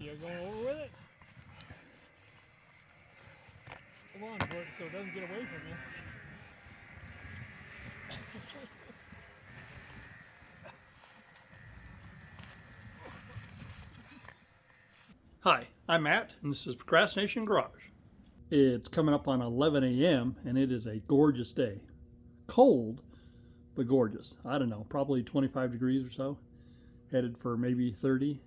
You're going over with it. Come on, so it doesn't get away from you. Hi, I'm Matt, and this is Procrastination Garage. It's coming up on 11 a.m., and it is a gorgeous day. Cold, but gorgeous. I don't know, probably 25 degrees or so. Headed for maybe 30.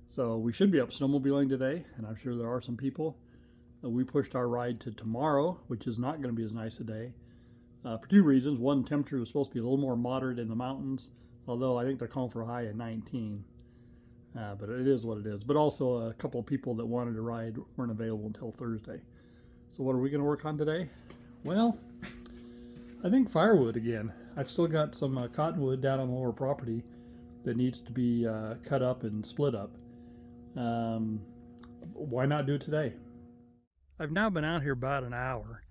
So we should be up snowmobiling today, and I'm sure there are some people. We pushed our ride to tomorrow, which is not going to be as nice a day, for two reasons. One, temperature is supposed to be a little more moderate in the mountains, although I think they're calling for a high of 19. But it is what it is. But also a couple of people that wanted to ride weren't available until Thursday. So what are we going to work on today? Well, I think firewood again. I've still got some cottonwood down on the lower property that needs to be cut up and split up. Why not do it today? I've now been out here about an hour,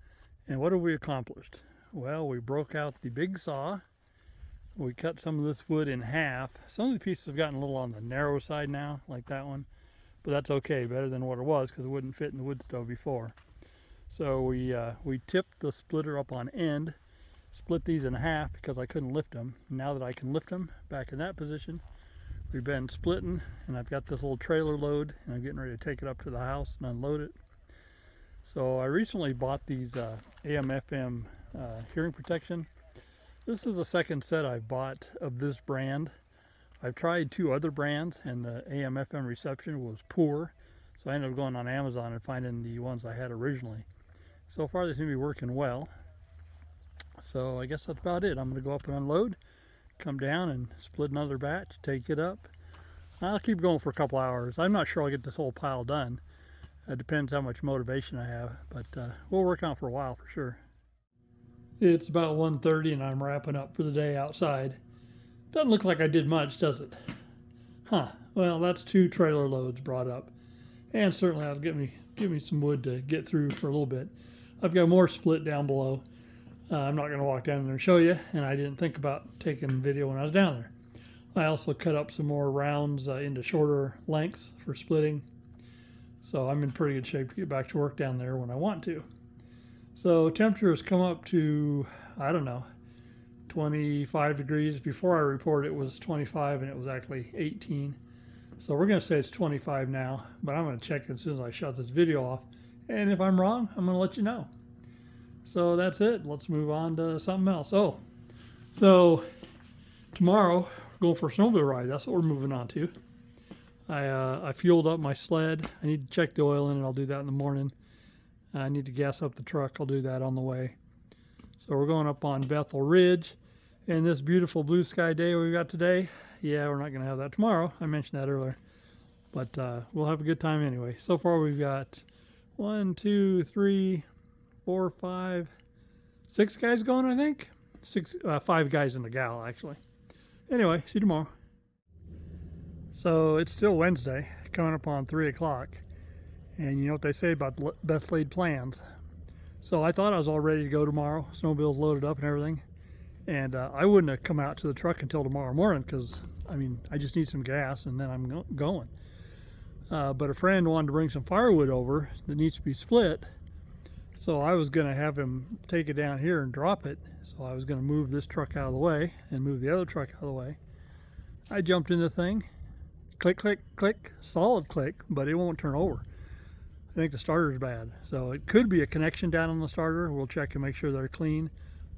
and what have we accomplished? Well, we broke out the big saw. We cut some of this wood in half. Some of the pieces have gotten a little on the narrow side now, like that one, but that's okay, better than what it was because it wouldn't fit in the wood stove before. So we tipped the splitter up on end, split these in half because I couldn't lift them. Now that I can lift them back in that position, we've been splitting, and I've got this little trailer load, and I'm getting ready to take it up to the house and unload it. So I recently bought these AM/FM hearing protection. This is the second set I've bought of this brand. I've tried two other brands, and the AM/FM reception was poor, so I ended up going on Amazon and finding the ones I had originally. So far they seem to be working well. So I guess that's about it. I'm going to go up and unload, come down and split another batch, take it up. I'll keep going for a couple hours. I'm not sure I'll get this whole pile done. It depends how much motivation I have, but we'll work on it for a while for sure. It's about 1:30 and I'm wrapping up for the day outside. Doesn't look like I did much, does it? Huh, well, that's 2 trailer loads brought up. And certainly that'll give me some wood to get through for a little bit. I've got more split down below. I'm not going to walk down there and show you, and I didn't think about taking video when I was down there. I also cut up some more rounds into shorter lengths for splitting. So I'm in pretty good shape to get back to work down there when I want to. So temperature has come up to, I don't know, 25 degrees. Before I reported it was 25 and it was actually 18. So we're going to say it's 25 now, but I'm going to check as soon as I shut this video off. And if I'm wrong, I'm going to let you know. So that's it. Let's move on to something else. Oh, so tomorrow we're going for a snowmobile ride. That's what we're moving on to. I fueled up my sled. I need to check the oil in it. I'll do that in the morning. I need to gas up the truck. I'll do that on the way. So we're going up on Bethel Ridge. And this beautiful blue sky day we got today, yeah, we're not going to have that tomorrow. I mentioned that earlier. But we'll have a good time anyway. So far we've got 1, 2, 3, 4, 5, 6 guys going, I think. 5 guys and a gal, actually. Anyway, see you tomorrow. So it's still Wednesday, coming up on 3 o'clock. And you know what they say about best laid plans. So I thought I was all ready to go tomorrow. Snowmobile's loaded up and everything. And I wouldn't have come out to the truck until tomorrow morning because, I mean, I just need some gas and then I'm going. But a friend wanted to bring some firewood over that needs to be split. So I was going to have him take it down here and drop it. So I was going to move this truck out of the way and move the other truck out of the way. I jumped in the thing. Click, click, click, solid click, but it won't turn over. I think the starter's bad. So it could be a connection down on the starter. We'll check and make sure they're clean.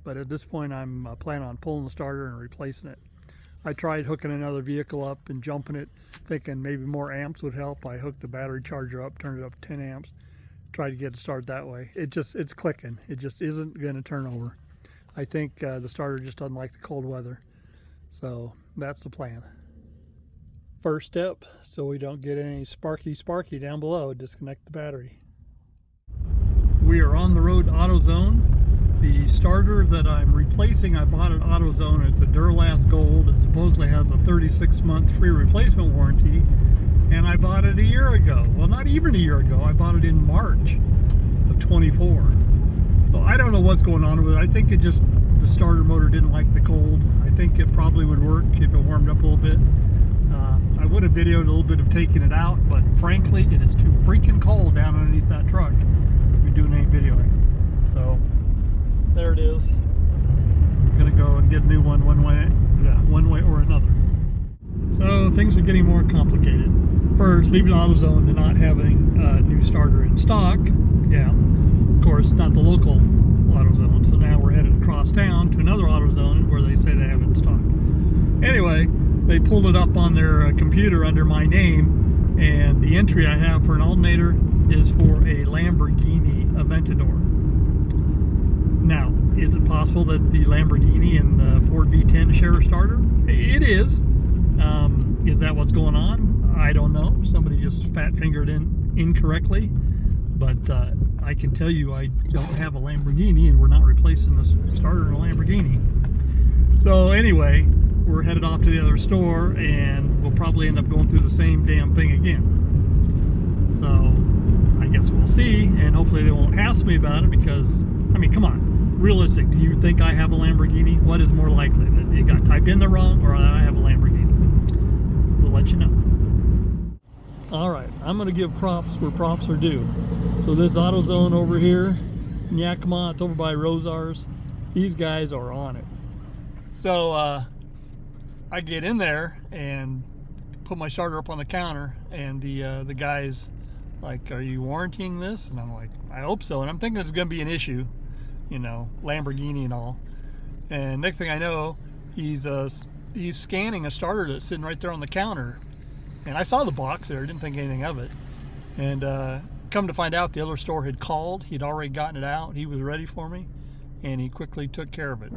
But at this point, I'm planning on pulling the starter and replacing it. I tried hooking another vehicle up and jumping it, thinking maybe more amps would help. I hooked the battery charger up, turned it up to 10 amps, tried to get it started that way. It's clicking. It just isn't going to turn over. I think the starter just doesn't like the cold weather. So that's the plan. First step, so we don't get any sparky down below, disconnect the battery. We are on the road to AutoZone. The starter that I'm replacing, I bought at AutoZone. It's a Duralast Gold. It supposedly has a 36-month free replacement warranty, and I bought it a year ago. Well, not even a year ago. I bought it in March of 24. So I don't know what's going on with it. I think the starter motor didn't like the cold. I think it probably would work if it warmed up a little bit. I would have videoed a little bit of taking it out, but frankly, it is too freaking cold down underneath that truck to be doing any videoing. So there it is. I'm gonna go and get a new one one way or another. So things are getting more complicated. First, leaving AutoZone to not having a new starter in stock. Yeah, of course, not the local AutoZone. So now we're headed across town to another AutoZone where they say they have it in stock. Anyway, they pulled it up on their computer under my name, and the entry I have for an alternator is for a Lamborghini Aventador. Now, is it possible that the Lamborghini and the Ford V10 share a starter? It is. Is that what's going on? I don't know. Somebody just fat-fingered in incorrectly. But I can tell you I don't have a Lamborghini, and we're not replacing the starter in a Lamborghini. So anyway, we're headed off to the other store, and we'll probably end up going through the same damn thing again. So I guess we'll see, and hopefully they won't hassle me about it because, I mean, come on. Realistic, do you think I have a Lamborghini? What is more likely, that it got typed in there wrong or I have a Lamborghini? We'll let you know. Alright, I'm going to give props where props are due. So this AutoZone over here in Yakima, it's over by Rosars. These guys are on it. So I get in there and put my starter up on the counter, and the guy's like, "Are you warranting this?" And I'm like, "I hope so." And I'm thinking it's going to be an issue. You know, Lamborghini and all. And next thing I know, he's scanning a starter that's sitting right there on the counter. And I saw the box there, didn't think anything of it. And come to find out, the other store had called. He'd already gotten it out. He was ready for me, and he quickly took care of it.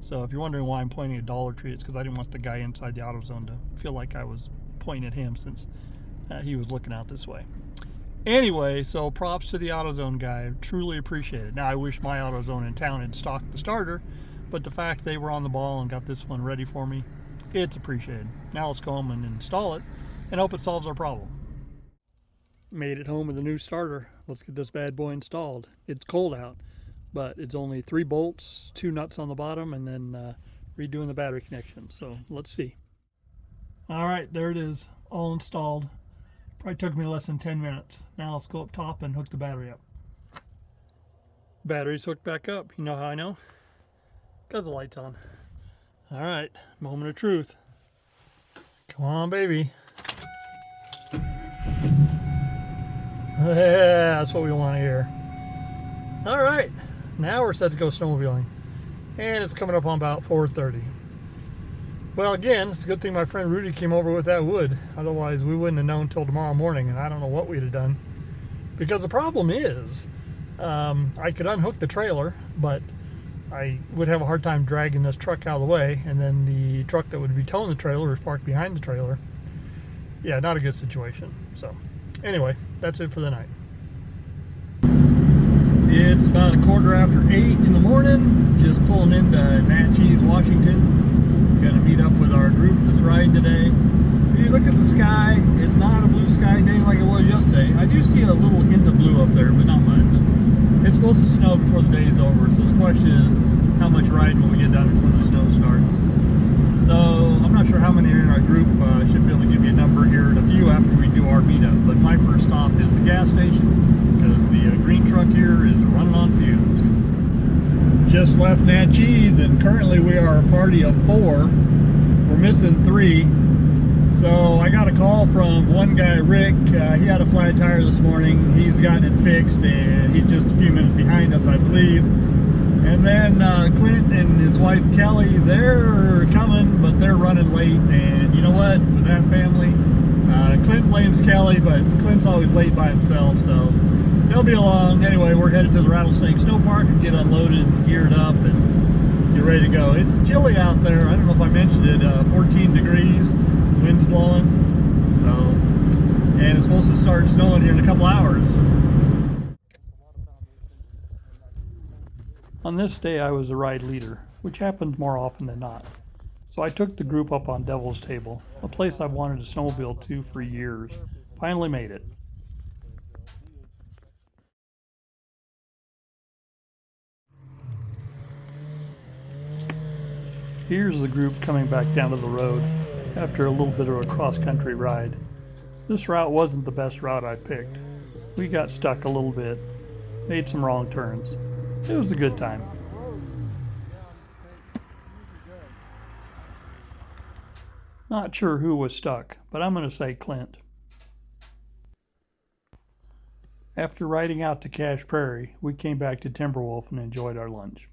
So if you're wondering why I'm pointing at Dollar Tree, it's because I didn't want the guy inside the AutoZone to feel like I was pointing at him, since he was looking out this way. Anyway, so props to the AutoZone guy. I truly appreciate it. Now, I wish my AutoZone in town had stocked the starter, but the fact they were on the ball and got this one ready for me, it's appreciated. Now let's go home and install it and hope it solves our problem. Made it home with a new starter. Let's get this bad boy installed. It's cold out, but it's only 3 bolts, 2 nuts on the bottom, and then redoing the battery connection. So let's see. All right, there it is, all installed. Probably took me less than 10 minutes. Now let's go up top and hook the battery up. Battery's hooked back up. You know how I know? Because the light's on. All right, moment of truth. Come on, baby. Yeah, that's what we want to hear. All right, now we're set to go snowmobiling. And it's coming up on about 4:30. Well, again, it's a good thing my friend Rudy came over with that wood. Otherwise, we wouldn't have known till tomorrow morning, and I don't know what we'd have done. Because the problem is, I could unhook the trailer, but I would have a hard time dragging this truck out of the way, and then the truck that would be towing the trailer is parked behind the trailer. Yeah, not a good situation. So, anyway, that's it for the night. It's about 8:15 in the morning, just pulling into Natchez, Washington. Going to meet up with our group that's riding today. If you look at the sky, it's not a blue sky day like it was yesterday. I do see a little hint of blue up there, but not much. It's supposed to snow before the day's over, so the question is, how much riding will we get done before the snow starts? So, I'm not sure how many are in our group. Should be able to give you a number here in a few after we do our meetup. But my first stop is the gas station, because the green truck here is running on fumes. Just left Natchez, and currently we are a party of 4. We're missing 3. So I got a call from one guy, Rick. He had a flat tire this morning. He's gotten it fixed, and he's just a few minutes behind us, I believe. And then Clint and his wife Kelly, they're coming, but they're running late. And you know what? With that family, Clint blames Kelly, but Clint's always late by himself, so they'll be along. Anyway, we're headed to the Rattlesnake Snow Park and get unloaded and geared up and get ready to go. It's chilly out there. I don't know if I mentioned it, 14 degrees, wind's blowing. So, and it's supposed to start snowing here in a couple hours. On this day, I was the ride leader, which happens more often than not. So I took the group up on Devil's Table, a place I've wanted to snowmobile to for years. Finally made it. Here's the group coming back down to the road. after a little bit of a cross-country ride. This route wasn't the best route I picked. We got stuck a little bit, made some wrong turns. It was a good time. Not sure who was stuck, but I'm going to say Clint. After riding out to Cache Prairie, we came back to Timberwolf and enjoyed our lunch.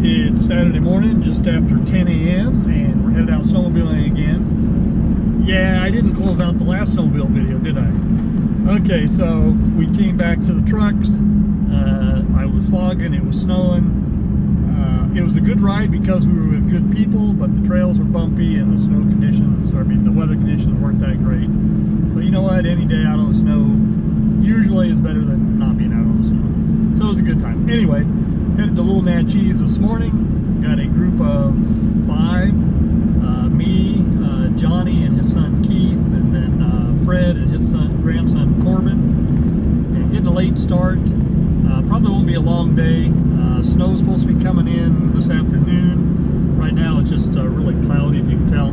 It's Saturday morning, just after 10 a.m., and we're headed out snowmobiling again. Yeah, I didn't close out the last snowmobile video, did I? Okay, so we came back to the trucks. I was fogging, it was snowing. It was a good ride because we were with good people, but the trails were bumpy and the snow conditions, the weather conditions weren't that great. But you know what, any day out on the snow usually is better than not being out on the snow. So it was a good time. Anyway, headed to Little Natchez this morning. Got a group of 5, me, Johnny and his son Keith, and then Fred and his grandson Corbin. And getting a late start. Probably won't be a long day. Snow's supposed to be coming in this afternoon. Right now it's just really cloudy, if you can tell.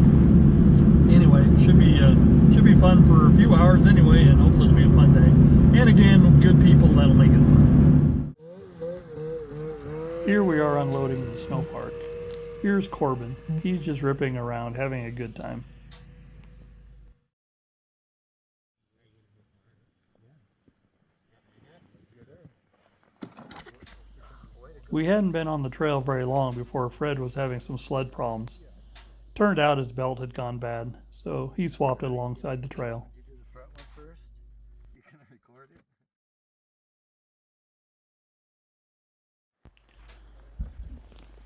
Anyway, should be fun for a few hours anyway, and hopefully it'll be a fun day. And again, good people, that'll make it fun. Here we are unloading the snow park. Here's Corbin. He's just ripping around, having a good time. We hadn't been on the trail very long before Fred was having some sled problems. Turned out his belt had gone bad, so he swapped it alongside the trail. You do the front one first. You can record it.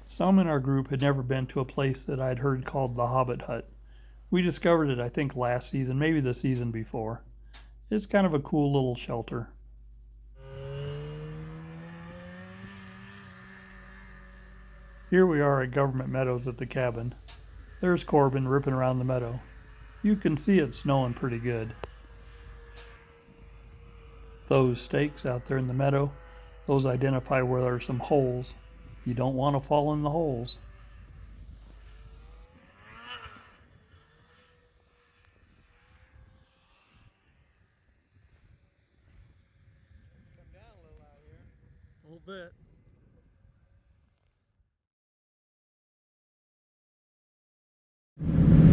Some in our group had never been to a place that I'd heard called the Hobbit Hut. We discovered it, I think, last season, maybe the season before. It's kind of a cool little shelter. Here we are at Government Meadows at the cabin. There's Corbin ripping around the meadow. You can see it snowing pretty good. Those stakes out there in the meadow, those identify where there are some holes. You don't want to fall in the holes. Come down a little out here. A little bit.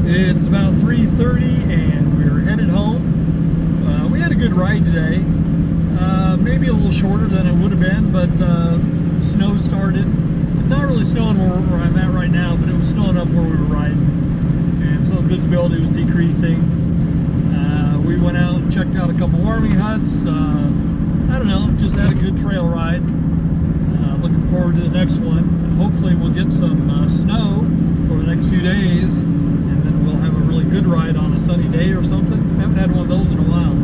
It's about 3:30 and we're headed home. We had a good ride today. Maybe a little shorter than it would have been, but snow started. It's not really snowing where I'm at right now, but it was snowing up where we were riding. And so the visibility was decreasing. We went out and checked out a couple warming huts. I don't know, just had a good trail ride. Looking forward to the next one. Hopefully we'll get some snow over the next few days, and then we'll have a really good ride on a sunny day or something. Haven't had one of those in a while.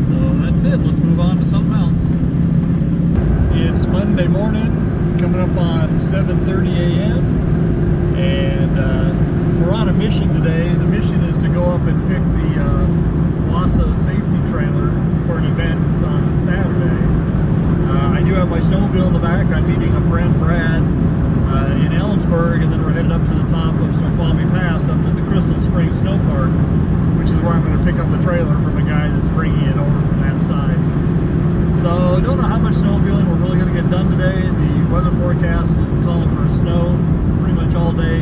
So that's it. Let's move on to something else. It's Monday morning, coming up on 7:30 a.m. and we're on a mission today. The mission is to go up and pick the Wassa safety trailer for an event on Saturday. I do have my snowmobile in the back. I'm meeting a friend, Brad, in Ellensburg, and then we're headed up to the top of Snoqualmie Pass, up to the Crystal Springs Snow Park, which is where I'm going to pick up the trailer from a guy that's bringing it over from that side. So I don't know how much snowmobiling we're really going to get done today. The weather forecast is calling for snow pretty much all day,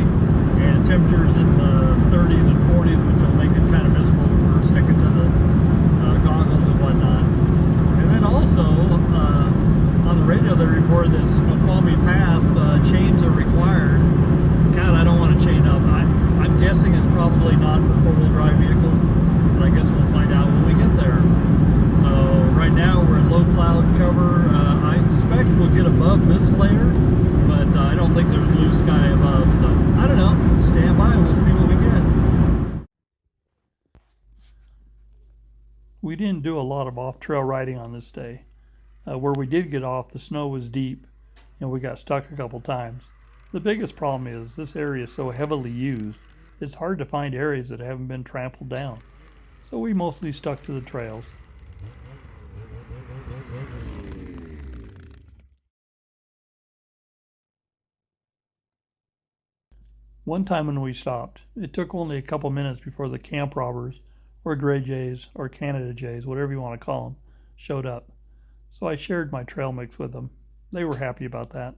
and temperatures in the 30s and 40s, which will make it kind of miserable for sticking to the goggles and whatnot. And then also, on the radio they reported that Snoqualmie Pass chains are required. God, I don't want to chain up. I'm guessing it's probably not for four-wheel drive vehicles, but I guess we'll find out when we get there. So right now we're in low cloud cover. I suspect we'll get above this layer, but I don't think there's blue sky above. So I don't know. Stand by. We'll see what we get. We didn't do a lot of off-trail riding on this day. Where we did get off, the snow was deep, and we got stuck a couple times. The biggest problem is this area is so heavily used, it's hard to find areas that haven't been trampled down. So we mostly stuck to the trails. One time when we stopped, it took only a couple minutes before the camp robbers, or gray jays, or Canada jays, whatever you want to call them, showed up. So I shared my trail mix with them. They were happy about that.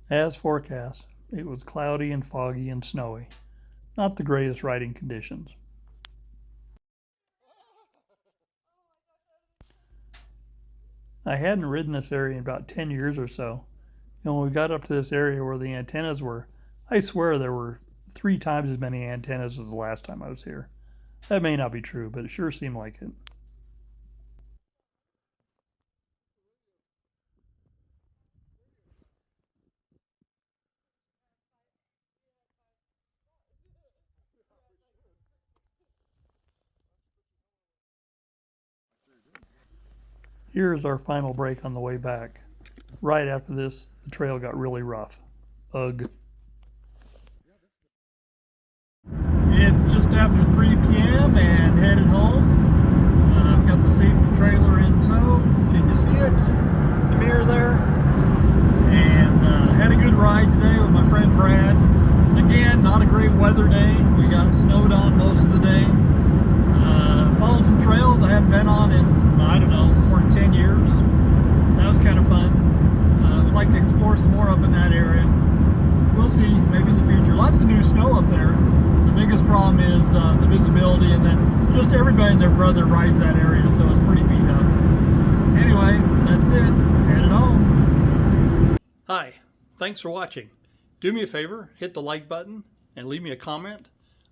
As forecast, it was cloudy and foggy and snowy. Not the greatest riding conditions. I hadn't ridden this area in about 10 years or so, and when we got up to this area where the antennas were, I swear there were 3 times as many antennas as the last time I was here. That may not be true, but it sure seemed like it. Here's our final break on the way back. Right after this, the trail got really rough. Ugh. It's just after 3 p.m. and headed home. I've got the safety trailer in tow. Can you see it? The mirror there. And had a good ride today with my friend Brad. Again, not a great weather day. We got snowed on most of the day. Followed some trails I hadn't been on in, I don't know, more than 10 years. That was kind of fun. Would like to explore some more up in that area. We'll see, maybe in the future. Lots of new snow up there. The biggest problem is the visibility, and then just everybody and their brother rides that area, so it's pretty beat up. Anyway, that's it. Headed home. Hi, thanks for watching. Do me a favor, hit the like button and leave me a comment.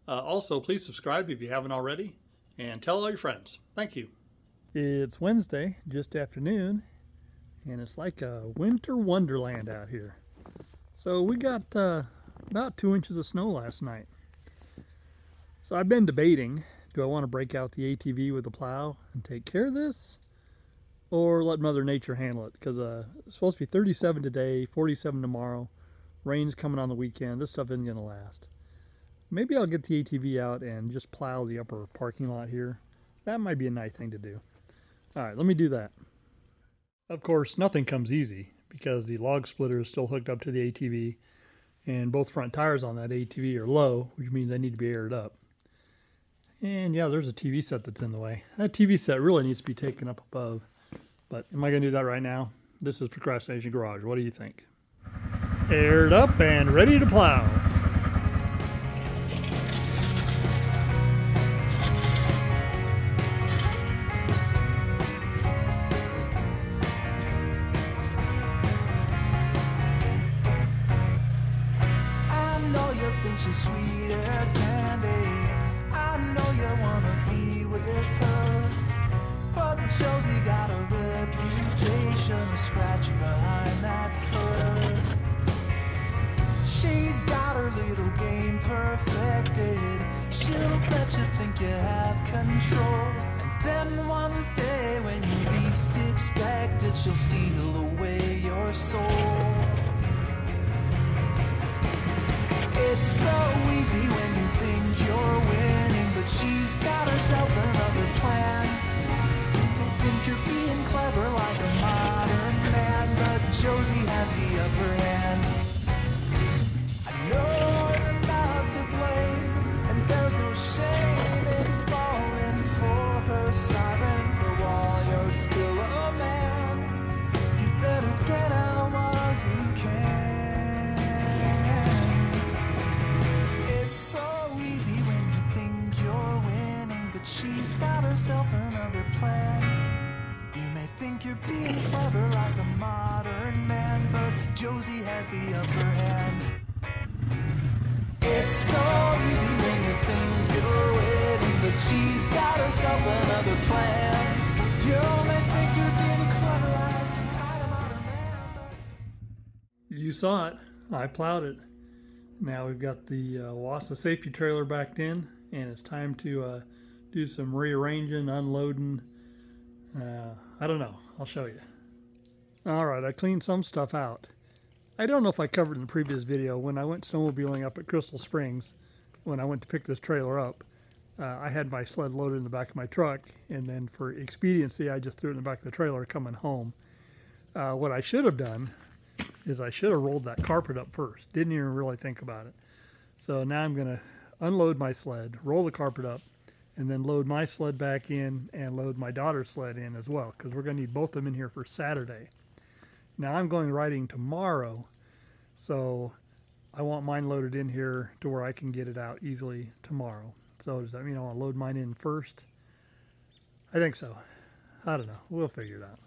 Also, please subscribe if you haven't already, and tell all your friends. Thank you. It's Wednesday, just afternoon, and it's like a winter wonderland out here. So we got about 2 inches of snow last night. So I've been debating, do I want to break out the ATV with the plow and take care of this, or let Mother Nature handle it? Because it's supposed to be 37 today, 47 tomorrow, rain's coming on the weekend. This stuff isn't going to last. Maybe I'll get the ATV out and just plow the upper parking lot here. That might be a nice thing to do. All right, let me do that. Of course, nothing comes easy because the log splitter is still hooked up to the ATV, and both front tires on that ATV are low, which means they need to be aired up. And yeah, there's a TV set that's in the way. That TV set really needs to be taken up above, but am I going to do that right now? This is Procrastination Garage. What do you think? Aired up and ready to plow. She's sweet as candy. I know you wanna be with her, but Josie got a reputation to scratch behind that curve. She's got her little game perfected. She'll let you think you have control, and then one day when you least expect it, she'll steal away your soul. It's so easy when you think you're winning, but she's got herself another plan. You think you're being clever like a modern man, but Josie has the upper hand. I know you're not to blame, and there's no shame in falling for her siren, but while you're still a man, you better get out while you can. She's got herself another plan. You may think you're being clever like a modern man, but Josie has the upper hand. It's so easy when you think you're winning, but she's got herself another plan. You may think you're being clever like some kind of modern man, but... You saw it. I plowed it. Now we've got the Wassa safety trailer backed in, and it's time to do some rearranging, unloading. I don't know. I'll show you. All right, I cleaned some stuff out. I don't know if I covered in the previous video when I went snowmobiling up at Crystal Springs, when I went to pick this trailer up. I had my sled loaded in the back of my truck, and then for expediency, I just threw it in the back of the trailer coming home. What I should have done is I should have rolled that carpet up first. Didn't even really think about it. So now I'm going to unload my sled, roll the carpet up, and then load my sled back in and load my daughter's sled in as well, because we're going to need both of them in here for Saturday. Now I'm going riding tomorrow, so I want mine loaded in here to where I can get it out easily tomorrow. So does that mean I want to load mine in first? I think so. I don't know. We'll figure it out.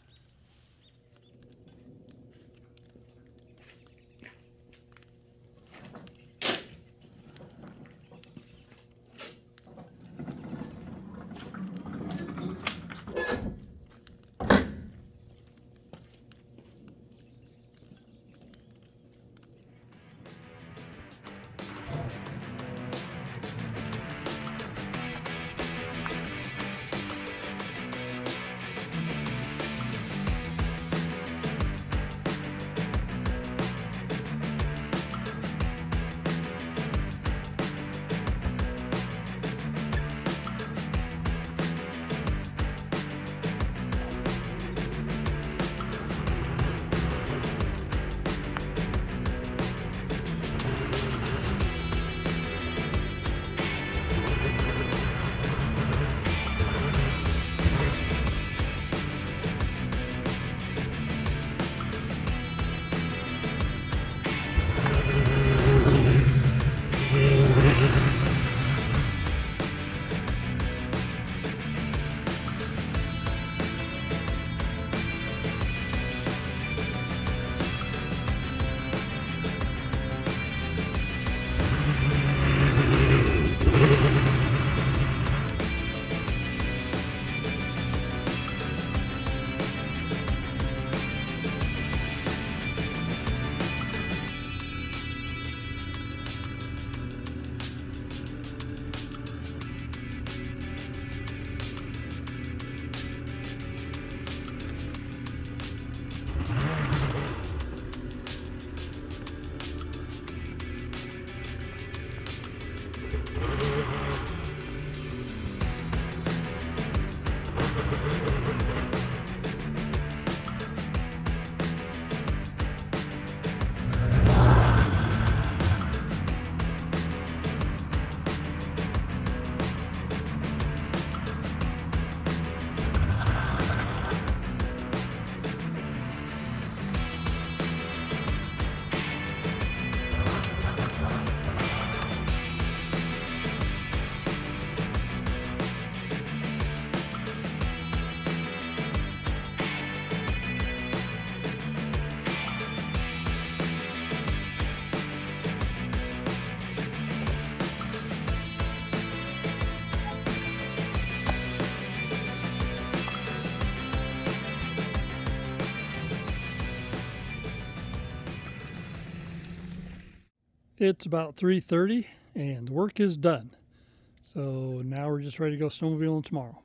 It's about 3:30 and the work is done. So now we're just ready to go snowmobiling tomorrow.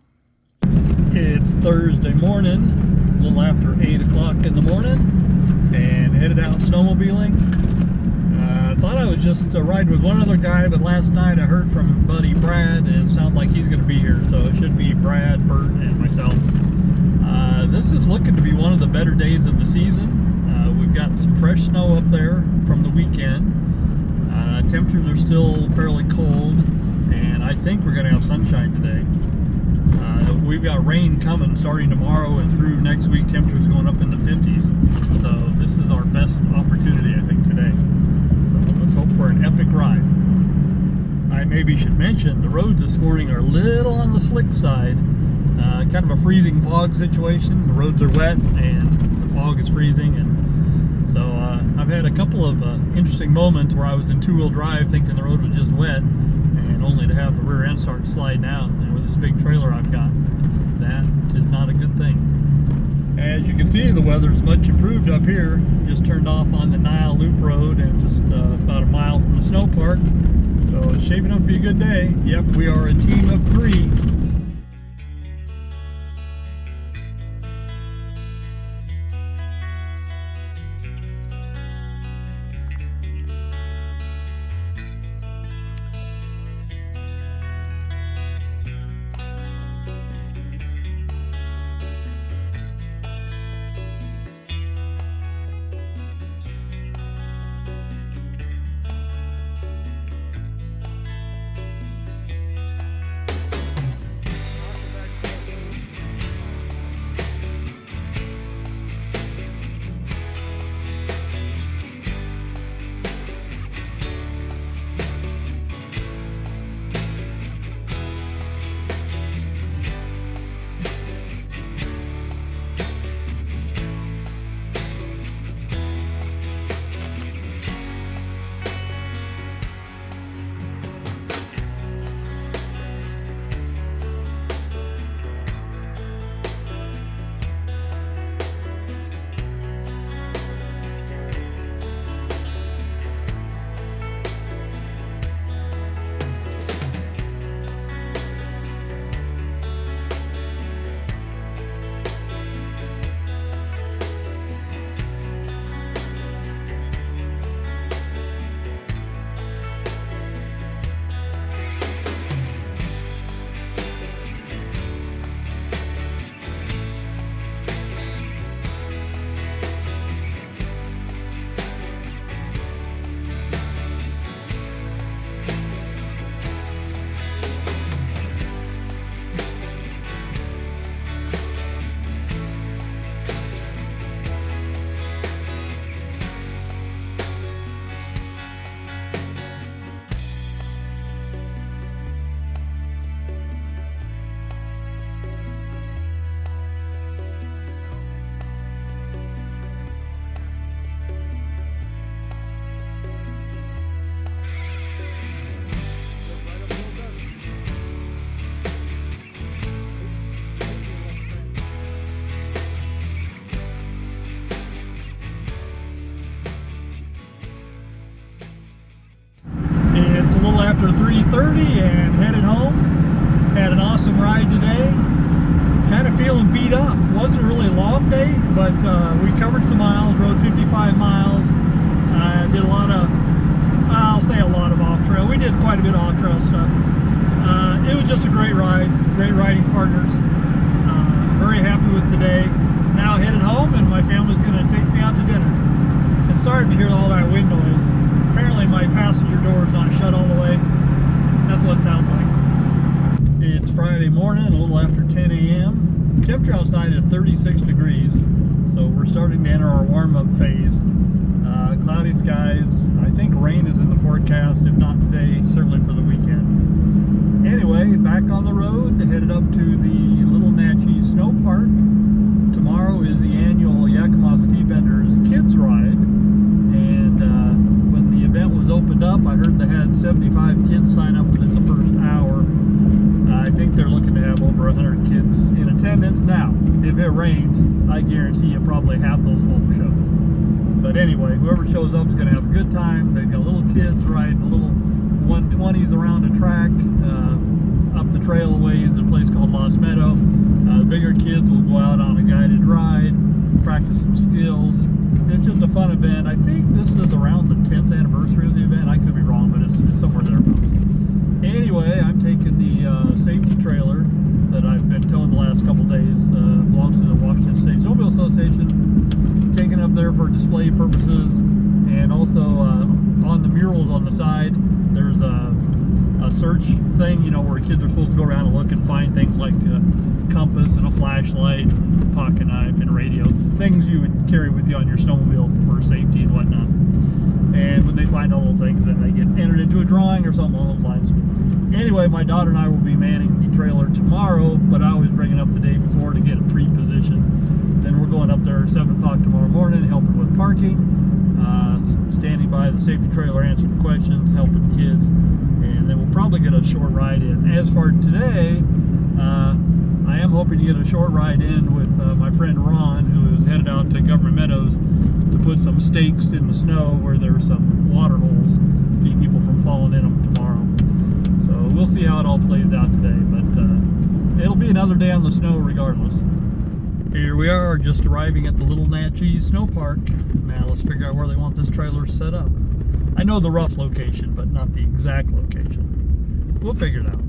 It's Thursday morning, a little after 8 o'clock in the morning, and headed out snowmobiling. I thought I would just ride with one other guy, but last night I heard from buddy Brad, and it sounds like he's going to be here. So it should be Brad, Bert, and myself. This is looking to be one of the better days of the season. We've got some fresh snow up there from the weekend. Temperatures are still fairly cold, and I think we're going to have sunshine today. We've got rain coming starting tomorrow and through next week. Temperatures going up in the 50s. So this is our best opportunity, I think, today. So let's hope for an epic ride. I maybe should mention the roads this morning are a little on the slick side. Kind of a freezing fog situation. The roads are wet and the fog is freezing, and so I've had a couple of interesting moments where I was in two-wheel drive thinking the road was just wet, and only to have the rear end start sliding out. And with this big trailer I've got, that is not a good thing. As you can see, the weather is much improved up here. Just turned off on the Nile Loop Road and just about a mile from the snow park. So it's shaping up to be a good day. Yep, we are a team of 3. after 3:30 and headed home. Had an awesome ride today. Kind of feeling beat up. Wasn't a really long day, but we covered some miles, rode 55 miles. Did a lot of, I'll say a lot of off-trail. We did quite a bit of off-trail stuff. It was just a great ride, great riding partners. Very happy with the day. Now headed home, and my family's going to take me out to dinner. And sorry if you hear all that wind noise. Apparently my passenger door is not shut all the way. That's what it sounds like. It's Friday morning, a little after 10 a.m. Temperature outside is 36 degrees, so we're starting to enter our warm-up phase. Cloudy skies. I think rain is in the forecast, if not today, certainly for the weekend. Anyway, back on the road, headed up to the Little Natchez Snow Park. Tomorrow is the annual Yakima Ski Benders Kids Ride, and when the event was opened up, I heard they had 75 kids sign up within the first hour. I think they're looking to have over 100 kids in attendance. Now, if it rains, I guarantee you probably half those won't show. But anyway, whoever shows up is going to have a good time. They've got little kids riding little 120s around a track. Up the trail away is a place called Lost Meadow. The bigger kids will go out on a guided ride, practice some skills. It's just a fun event. I think this is around the 10th anniversary of the event. I could be wrong, but it's somewhere thereabouts. Anyway, I'm taking the safety trailer that I've been towing the last couple days. Belongs to the Washington State Snowmobile Association. Taking it up there for display purposes, and also on the murals on the side, there's a search thing, you know, where kids are supposed to go around and look and find things like a compass and a flashlight, and a pocket knife, and a radio. Things you would carry with you on your snowmobile for safety and whatnot. And when they find all those things, then they get entered into a drawing or something along those lines. Anyway, my daughter and I will be manning the trailer tomorrow, but I always bring it up the day before to get it pre-positioned. Then we're going up there at 7 o'clock tomorrow morning, helping with parking, standing by the safety trailer, answering questions, helping kids, and then we'll probably get a short ride in. As for today, I am hoping to get a short ride in with my friend Ron, who is headed out to Government Meadows to put some stakes in the snow where there are some water holes to keep people from falling in them tomorrow. So we'll see how it all plays out today, but it'll be another day on the snow regardless. Here we are, just arriving at the Little Natchez Snow Park. Now let's figure out where they want this trailer set up. I know the rough location, but not the exact location. We'll figure it out.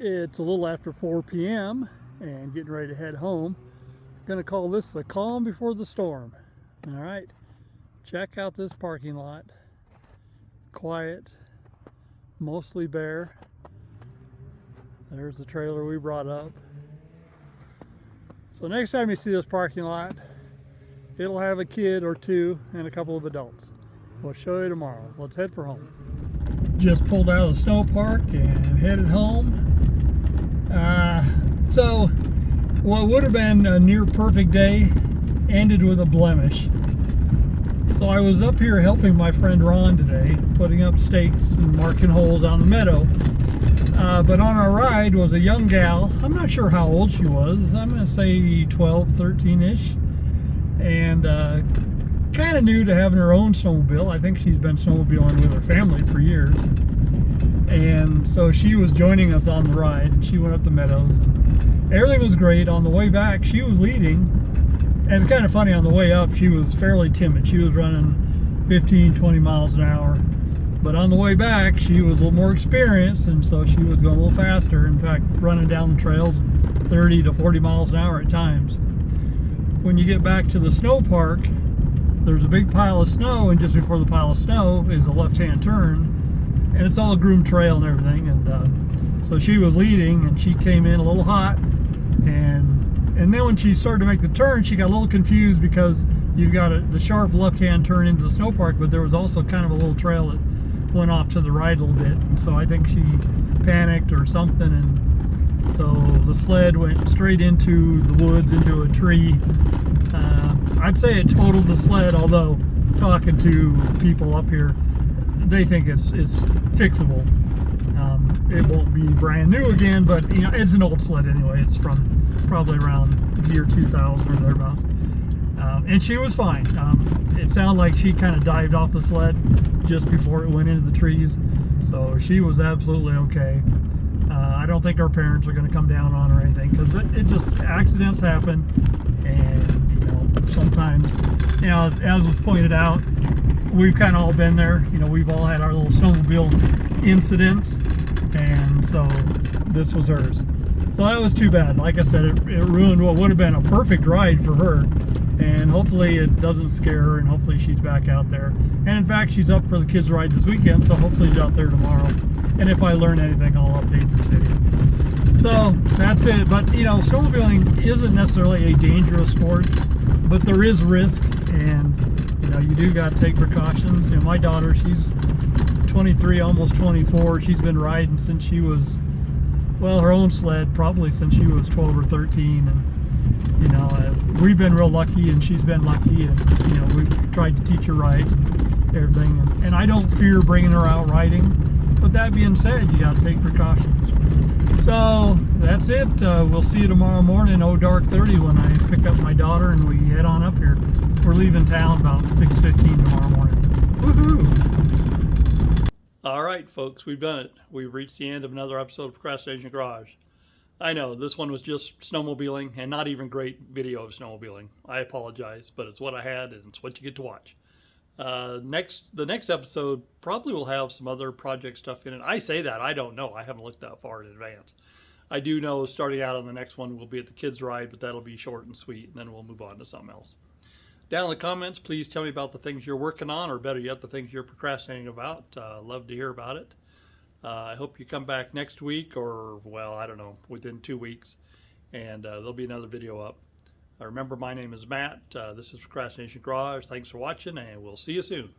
It's a little after 4 p.m. and getting ready to head home. I'm gonna call this the calm before the storm. All right, check out this parking lot. Quiet, mostly bare. There's the trailer we brought up. So next time you see this parking lot, it'll have a kid or two and a couple of adults. We'll show you tomorrow. Let's head for home. Just pulled out of the snow park and headed home. So what would have been a near perfect day ended with a blemish. So I was up here helping my friend Ron today, putting up stakes and marking holes on the meadow. But on our ride was a young gal. I'm not sure how old she was. I'm going to say 12, 13-ish. And kind of new to having her own snowmobile. I think she's been snowmobiling with her family for years. And so she was joining us on the ride, and she went up the meadows. And everything was great. On the way back, she was leading. And it's kind of funny, on the way up, she was fairly timid. She was running 15, 20 miles an hour. But on the way back, she was a little more experienced, and so she was going a little faster. In fact, running down the trails 30 to 40 miles an hour at times. When you get back to the snow park, there's a big pile of snow, and just before the pile of snow is a left-hand turn. And it's all a groomed trail and everything, and so she was leading, and she came in a little hot, and then when she started to make the turn, she got a little confused because you've got the sharp left-hand turn into the snow park, but there was also kind of a little trail that went off to the right a little bit. And so I think she panicked or something, and so the sled went straight into the woods, into a tree. I'd say it totaled the sled, although talking to people up here, they think it's fixable. It won't be brand new again, but you know, it's an old sled anyway. It's from probably around year 2000 or thereabouts. And she was fine. It sounded like she kind of dived off the sled just before it went into the trees, so she was absolutely okay. I don't think our parents are going to come down on her or anything, because it just, accidents happen, and you know, sometimes, you know, as was pointed out, we've kind of all been there. You know, we've all had our little snowmobile incidents, and so this was hers. So that was too bad. Like I said, it ruined what would have been a perfect ride for her, and hopefully it doesn't scare her, and hopefully she's back out there. And in fact, she's up for the kids ride this weekend, so hopefully she's out there tomorrow. And if I learn anything, I'll update this video. So that's it. But you know, snowmobiling isn't necessarily a dangerous sport, but there is risk, and you know, you do got to take precautions. You know, my daughter, she's 23, almost 24. She's been riding since she was, well, her own sled probably since she was 12 or 13, and you know, we've been real lucky, and she's been lucky, and you know, we've tried to teach her right, and everything, and I don't fear bringing her out riding. But that being said, you got to take precautions. So that's it. We'll see you tomorrow morning, dark 30, when I pick up my daughter and we head on up here. We're leaving town about 6:15 tomorrow morning. Woohoo! All right, folks, we've done it. We've reached the end of another episode of Procrastination Garage. I know this one was just snowmobiling and not even great video of snowmobiling. I apologize, but it's what I had, and it's what you get to watch. The next episode probably will have some other project stuff in it. I say that, I don't know. I haven't looked that far in advance. I do know starting out on the next one we'll be at the kids ride, but that'll be short and sweet, and then we'll move on to something else. Down in the comments, please tell me about the things you're working on, or better yet, the things you're procrastinating about. Love to hear about it. I hope you come back next week, or, well, I don't know, within 2 weeks, and there'll be another video up. Remember, my name is Matt. This is Procrastination Garage. Thanks for watching, and we'll see you soon.